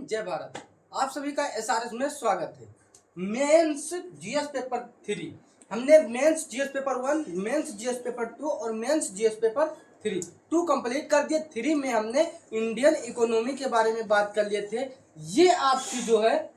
जय भारत। आप सभी का एसआरएस में स्वागत है। मेंस जीएस पेपर 3 हमने mains GS paper 1, mains GS paper 2 और मेंस जीएस पेपर 2 कंप्लीट कर दिए। 3 में हमने इंडियन इकोनॉमी के बारे में बात कर लिए थे। ये आपकी जो है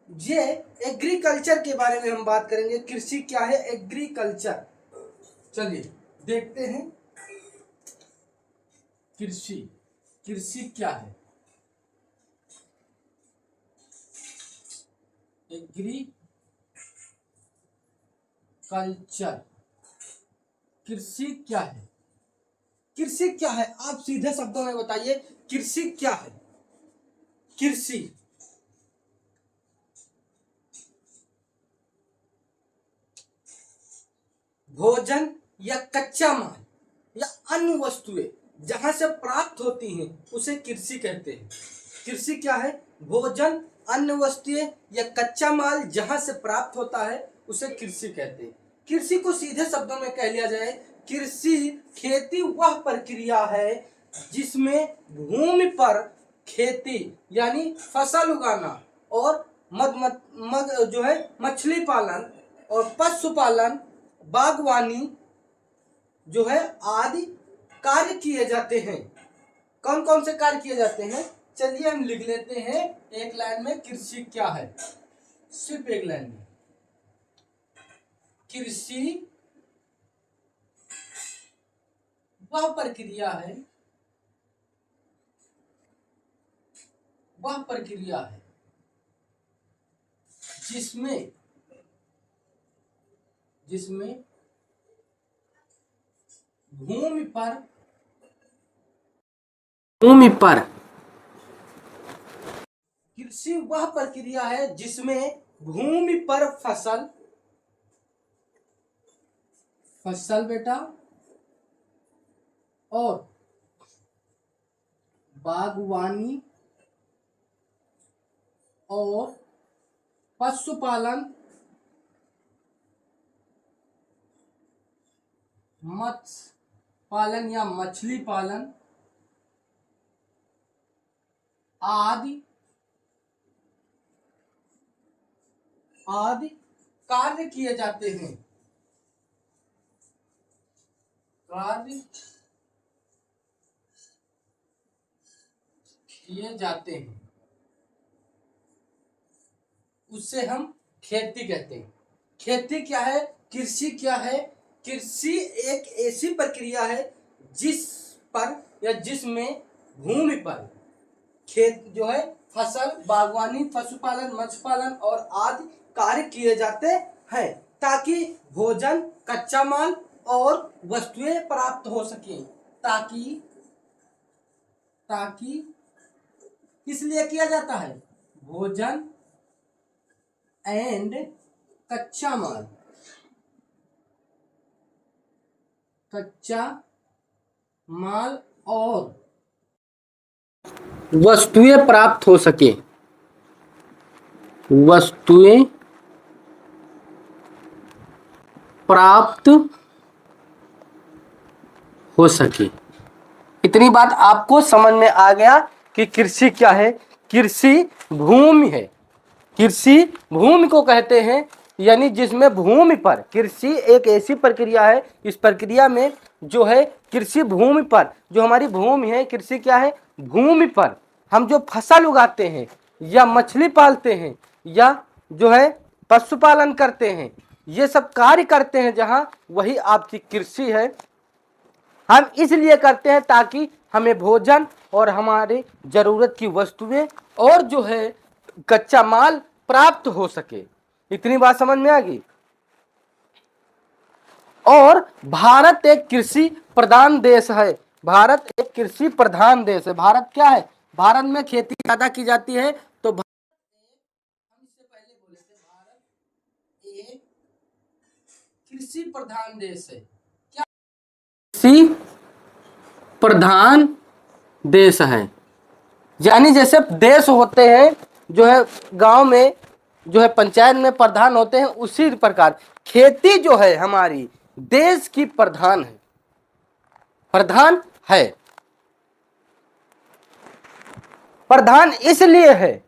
ये एग्रीकल्चर के बारे में हम बात करेंगे। कृषि क्या है, एग्रीकल्चर। चलिए देखते हैं कृषि क्या है। एग्रीकल्चर, कृषि क्या है? कृषि क्या है, आप सीधे शब्दों में बताइए, कृषि क्या है? कृषि भोजन या कच्चा माल या अन्य वस्तुएं जहां से प्राप्त होती हैं उसे कृषि कहते हैं। कृषि क्या है? भोजन, अन्य वस्तुएं या कच्चा माल जहां से प्राप्त होता है उसे कृषि कहते हैं। कृषि को सीधे शब्दों में कह लिया जाए, कृषि खेती वह प्रक्रिया है जिसमें भूमि पर खेती यानी फसल उगाना और जो है मछली पालन और पशुपालन, बागवानी जो है आदि कार्य किए जाते हैं। कौन कौन से कार्य किए जाते हैं? चलिए हम लिख लेते हैं एक लाइन में कृषि क्या है, सिर्फ एक लाइन में। कृषि वह प्रक्रिया है जिसमें भूमि पर कृषि वह प्रक्रिया है जिसमें भूमि पर फसल बेटा और बागवानी और पशुपालन, मत्स्य पालन या मछली पालन आदि कार्य किए जाते हैं। उससे हम खेती कहते हैं। खेती क्या है, कृषि क्या है? कृषि एक ऐसी प्रक्रिया है जिस पर या जिसमें भूमि पर खेत जो है फसल, बागवानी, पशुपालन, मत्स्य पालन और आदि कार्य किए जाते हैं ताकि भोजन, कच्चा माल और वस्तुएं प्राप्त हो सके। ताकि किस लिए किया जाता है? भोजन एंड कच्चा माल और वस्तुएं प्राप्त हो सके। इतनी बात आपको समझ में आ गया कि कृषि क्या है। कृषि भूमि है। कृषि भूमि को कहते हैं, यानी जिसमें भूमि पर, कृषि एक ऐसी प्रक्रिया है, इस प्रक्रिया में जो है कृषि भूमि पर, जो हमारी भूमि है, कृषि क्या है? भूमि पर हम जो फसल उगाते हैं या मछली पालते हैं या जो है पशुपालन करते हैं, ये सब कार्य करते हैं जहां, वही आपकी कृषि है। हम इसलिए करते हैं ताकि हमें भोजन और हमारे जरूरत की वस्तुएं और जो है कच्चा माल प्राप्त हो सके। इतनी बात समझ में आ गई। और भारत एक कृषि प्रधान देश है। भारत एक कृषि प्रधान देश है। भारत क्या है? भारत में खेती ज्यादा की जाती है। तो हम इससे पहले बोले थे भारत एक कृषि प्रधान देश है। क्या कृषि प्रधान देश है? यानी जैसे देश होते हैं जो है गांव में, जो है पंचायत में प्रधान होते हैं, उसी प्रकार खेती जो है हमारी देश की प्रधान है। प्रधान इसलिए है,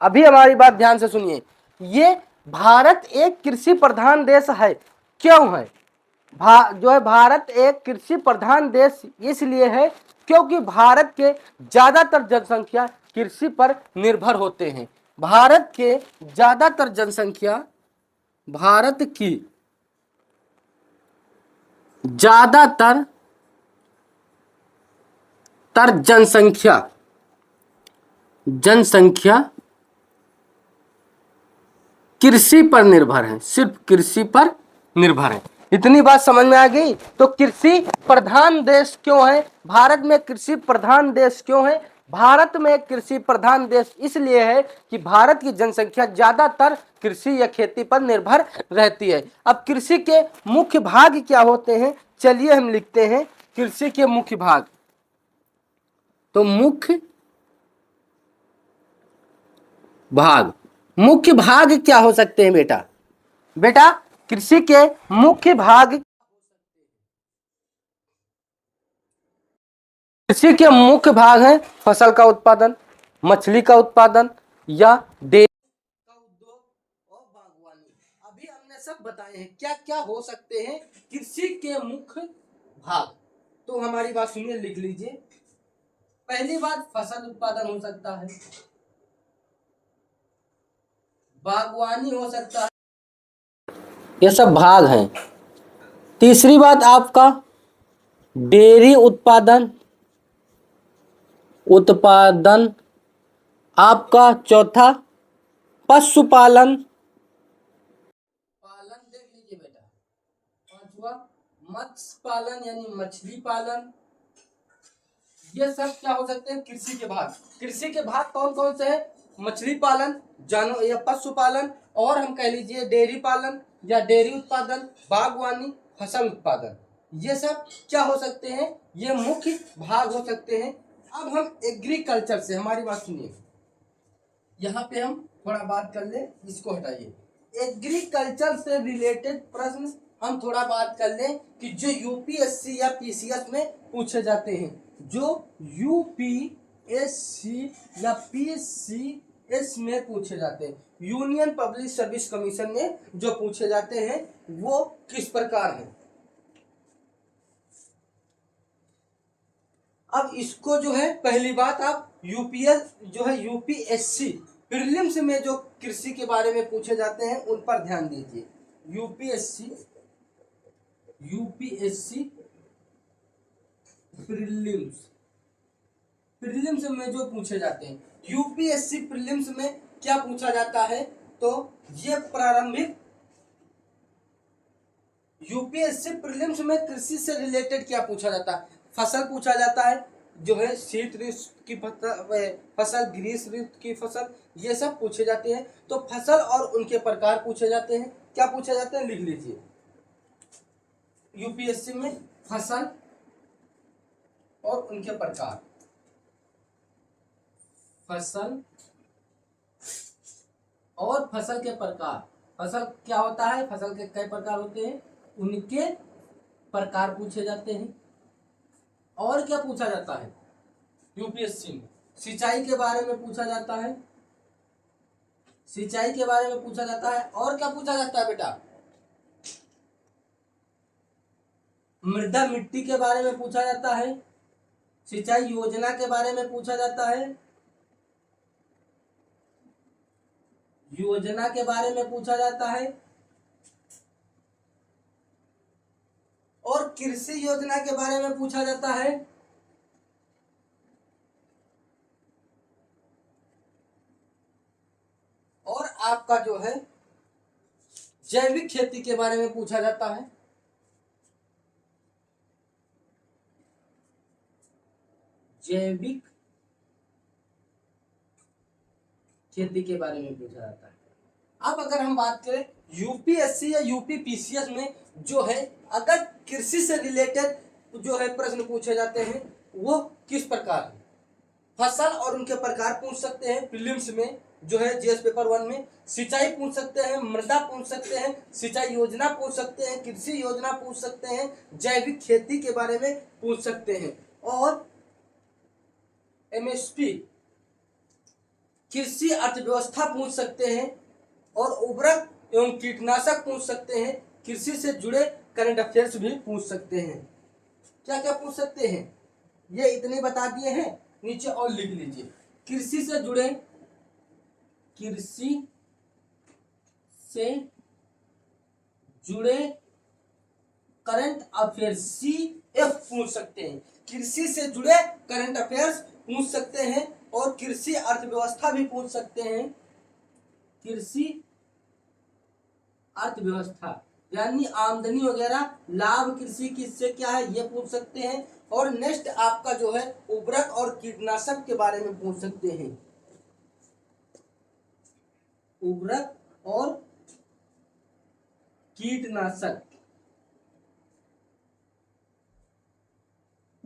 अभी हमारी बात ध्यान से सुनिए, ये भारत एक कृषि प्रधान देश है। क्यों है जो है भारत एक कृषि प्रधान देश इसलिए है क्योंकि भारत के ज्यादातर जनसंख्या कृषि पर निर्भर होते हैं। भारत के ज्यादातर जनसंख्या, भारत की ज्यादातर जनसंख्या कृषि पर निर्भर है, सिर्फ कृषि पर निर्भर है। इतनी बात समझ में आ गई। तो कृषि प्रधान देश क्यों है, भारत में कृषि प्रधान देश क्यों है? भारत में कृषि प्रधान देश इसलिए है कि भारत की जनसंख्या ज्यादातर कृषि या खेती पर निर्भर रहती है। अब कृषि के मुख्य भाग क्या होते हैं, चलिए हम लिखते हैं कृषि के मुख्य भाग। तो मुख्य भाग क्या हो सकते हैं बेटा कृषि के मुख्य भाग, कृषि के मुख्य भाग हैं फसल का उत्पादन, मछली का उत्पादन या डेयरी का उद्योग और बागवानी। अभी हमने सब बताए हैं क्या क्या हो सकते हैं कृषि के मुख्य भाग। तो हमारी बात सुनिए, लिख लीजिए। पहली बात फसल उत्पादन हो सकता है, बागवानी हो सकता है, ये सब भाग हैं। तीसरी बात आपका डेयरी उत्पादन आपका। चौथा पशुपालन, देख लीजिए बेटा। पांचवा मत्स्य पालन यानी मछली पालन। ये सब क्या हो सकते हैं कृषि के भाग। कृषि के भाग कौन कौन से हैं? मछली पालन, जानवर या पशुपालन, और हम कह लीजिए डेयरी पालन या डेयरी उत्पादन, बागवानी, फसल उत्पादन। ये सब क्या हो सकते हैं? ये मुख्य भाग हो सकते हैं। अब हम एग्रीकल्चर से, हमारी बात सुनिए, यहाँ पे हम थोड़ा बात कर ले, इसको हटाइए। एग्रीकल्चर से रिलेटेड प्रश्न हम थोड़ा बात कर लें कि जो यूपीएससी या पीसीएस में पूछे जाते हैं। जो यूपीएससी या पीसीएस में पूछे जाते हैं, यूनियन पब्लिक सर्विस कमीशन में जो पूछे जाते हैं वो किस प्रकार है। अब इसको जो है, पहली बात आप यूपीएससी प्रीलिम्स में जो कृषि के बारे में पूछे जाते हैं उन पर ध्यान दीजिए। यूपीएससी प्रीलिम्स में जो पूछे जाते हैं, यूपीएससी प्रीलिम्स में क्या पूछा जाता है? तो ये प्रारंभिक यूपीएससी प्रीलिम्स में कृषि से रिलेटेड क्या पूछा जाता है? फसल पूछा जाता है, जो है शीत ऋतु की फसल, ग्रीष्म ऋतु की फसल, ये सब पूछे जाते हैं। तो फसल और उनके प्रकार पूछे जाते हैं। क्या पूछे जाते हैं, लिख लीजिए। यूपीएससी में फसल और उनके प्रकार, फसल और फसल के प्रकार। फसल क्या होता है, फसल के कई प्रकार होते हैं, उनके प्रकार पूछे जाते हैं। और क्या पूछा जाता है यूपीएससी में? सिंचाई के बारे में पूछा जाता है, सिंचाई के बारे में पूछा जाता है। और क्या पूछा जाता है बेटा? मृदा मिट्टी के बारे में पूछा जाता है, सिंचाई योजना के बारे में पूछा जाता है, योजना के बारे में पूछा जाता है, और कृषि योजना के बारे में पूछा जाता है। और आपका जो है जैविक खेती के बारे में पूछा जाता है। जैविक खेती के बारे में पूछा जाता है। अब अगर हम बात करें यूपीएससी या यूपीपीसीएस में जो है, अगर कृषि से रिलेटेड जो है प्रश्न पूछे जाते हैं वो किस प्रकार है? फसल और उनके प्रकार पूछ सकते हैं प्रीलिम्स में, जो है जीएस पेपर 1 में। सिंचाई पूछ सकते हैं, मृदा पूछ सकते हैं, सिंचाई योजना पूछ सकते हैं, कृषि योजना पूछ सकते हैं, जैविक खेती के बारे में पूछ सकते हैं, और एमएसपी कृषि अर्थव्यवस्था पूछ सकते हैं और उर्वरक एवं कीटनाशक पूछ सकते हैं। कृषि से जुड़े करंट अफेयर्स भी पूछ सकते हैं। क्या क्या पूछ सकते हैं ये इतने बता दिए हैं, नीचे और लिख लीजिए। कृषि से जुड़े, कृषि से जुड़े करंट अफेयर्स CF पूछ सकते हैं। कृषि से जुड़े करंट अफेयर्स पूछ सकते हैं और कृषि अर्थव्यवस्था भी पूछ सकते हैं। कृषि अर्थव्यवस्था यानी आमदनी वगैरह, लाभ कृषि किससे क्या है ये पूछ सकते हैं। और नेक्स्ट आपका जो है उर्वरक और कीटनाशक के बारे में पूछ सकते हैं। उर्वरक और कीटनाशक।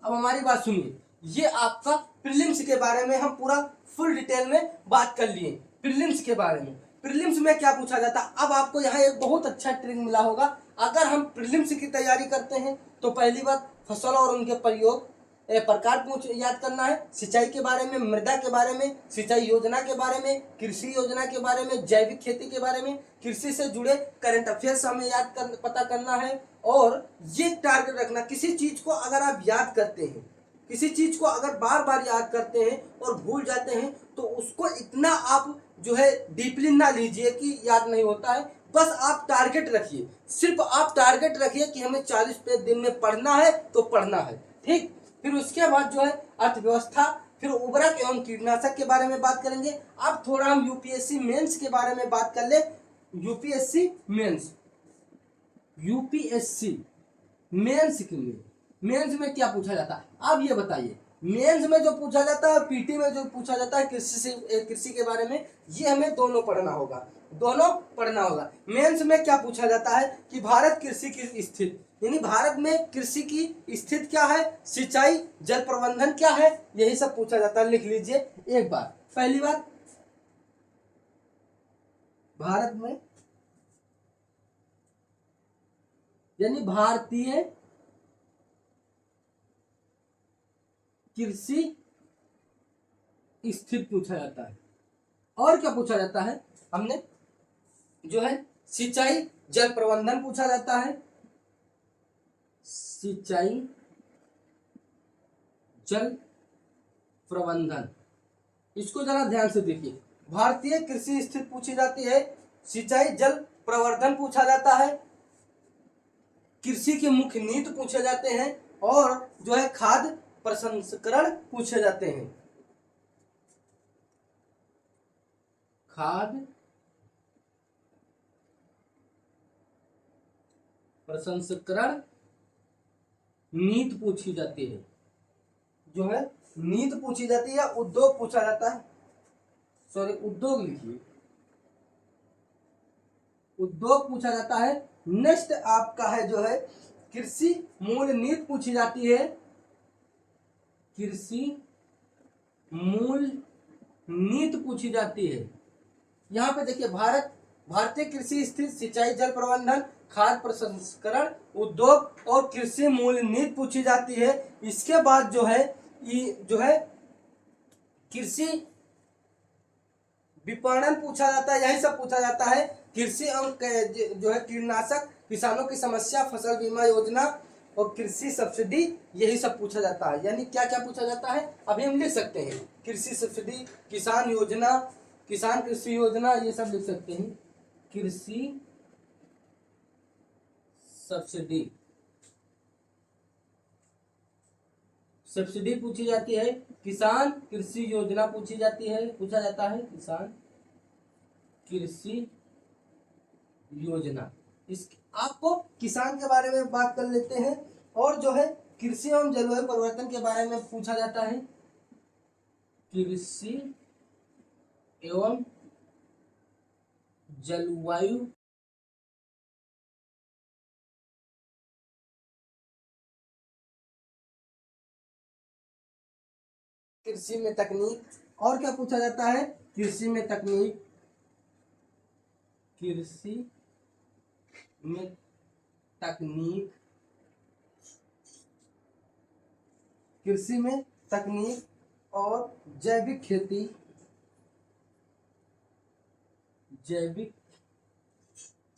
अब हमारी बात सुनिए, ये आपका प्रीलिम्स के बारे में हम पूरा फुल डिटेल में बात कर लिए। प्रीलिम्स के बारे में, प्रीलिम्स में क्या पूछा जाता है। अब आपको यहाँ एक बहुत अच्छा ट्रिक मिला होगा। अगर हम प्रीलिम्स की तैयारी करते हैं तो पहली बात फसल और उनके प्रयोग प्रकार याद करना है। सिंचाई के बारे में, मृदा के बारे में, सिंचाई योजना के बारे में, कृषि योजना के बारे में, जैविक खेती के बारे में, कृषि से जुड़े करंट अफेयर्स हमें पता करना है। और ये टारगेट रखना, किसी चीज को अगर आप याद करते हैं, किसी चीज को अगर बार बार याद करते हैं और भूल जाते हैं तो उसको इतना आप जो है डीपली ना लीजिए कि याद नहीं होता है। बस आप टारगेट रखिए, सिर्फ आप टारगेट रखिए कि हमें 40 पेज दिन में पढ़ना है तो पढ़ना है, ठीक। फिर उसके बाद जो है अर्थव्यवस्था, फिर उर्वरक एवं कीटनाशक के बारे में बात करेंगे। अब थोड़ा हम यूपीएससी मेंस के बारे में बात कर ले। यूपीएससी मेंस, यूपीएससी मेंस के लिए, मेंस में क्या पूछा जाता है अब ये बताइए। मेंस में जो पूछा जाता है, पीटी में जो पूछा जाता है कृषि के बारे में, ये हमें दोनों पढ़ना होगा, दोनों पढ़ना होगा। मेंस में क्या पूछा जाता है कि भारत कृषि की स्थिति, यानी भारत में कृषि की स्थिति क्या है, सिंचाई जल प्रबंधन क्या है, यही सब पूछा जाता है। लिख लीजिए एक बार। पहली बात, भारत में यानी भारतीय कृषि स्थिति पूछा जाता है। और क्या पूछा जाता है, हमने जो है सिंचाई जल प्रबंधन पूछा जाता है। सिंचाई जल प्रबंधन, इसको जरा ध्यान से देखिए। भारतीय कृषि स्थिति पूछी जाती है, सिंचाई जल प्रवर्धन पूछा जाता है, कृषि के मुख्य नीति पूछे जाते हैं और जो है खाद्य प्रसंस्करण पूछे जाते हैं। खाद्य प्रसंस्करण नीति पूछी जाती है, जो है नीति पूछी जाती है। उद्योग पूछा जाता है, सॉरी उद्योग लिखिए, उद्योग पूछा जाता है। नेक्स्ट आपका है जो है कृषि मूल नीति पूछी जाती है, कृषि मूल नीति पूछी जाती है। यहाँ पे देखिए भारतीय कृषि स्थिति, सिंचाई जल प्रबंधन, खाद्य प्रसंस्करण, उद्योग और कृषि मूल नीति पूछी जाती है। इसके बाद जो है कृषि विपणन पूछा जाता है, यही सब पूछा जाता है। कृषि एवं जो है कीटनाशक, किसानों की समस्या, फसल बीमा योजना और कृषि सब्सिडी, यही सब पूछा जाता है। यानी क्या क्या पूछा जाता है अभी हम लिख सकते हैं। कृषि सब्सिडी, किसान योजना, किसान कृषि योजना, ये सब लिख सकते हैं। कृषि सब्सिडी, सब्सिडी पूछी जाती है। किसान कृषि योजना पूछी जाती है, पूछा जाता है किसान कृषि योजना। इस आपको किसान के बारे में बात कर लेते हैं। और जो है कृषि एवं जलवायु परिवर्तन के बारे में पूछा जाता है, कृषि एवं जलवायु कृषि में तकनीक। और क्या पूछा जाता है, कृषि में तकनीक, कृषि में तकनीक, कृषि में तकनीक और जैविक खेती, जैविक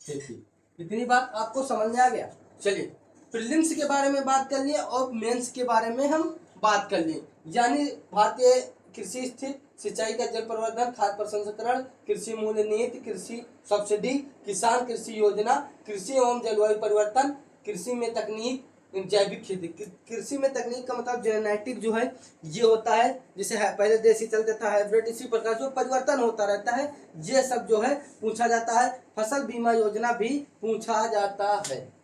खेती। इतनी बात आपको समझ में आ गया। चलिए प्रीलिम्स के बारे में बात कर लिए और मेंस के बारे में हम बात कर लिए। यानी भारतीय कृषि स्थिति, सिंचाई का जल प्रवर्धन, खाद्य प्रसंस्करण, कृषि मूल्य नीति, कृषि सब्सिडी, किसान कृषि योजना, कृषि एवं जलवायु परिवर्तन, कृषि में तकनीक, जैविक खेती। कृषि में तकनीक का मतलब जेनेटिक जो है ये होता है, जैसे है पहले देसी चलता था, हाइब्रिड, इसी प्रकार जो परिवर्तन होता रहता है, ये सब जो है पूछा जाता है। फसल बीमा योजना भी पूछा जाता है।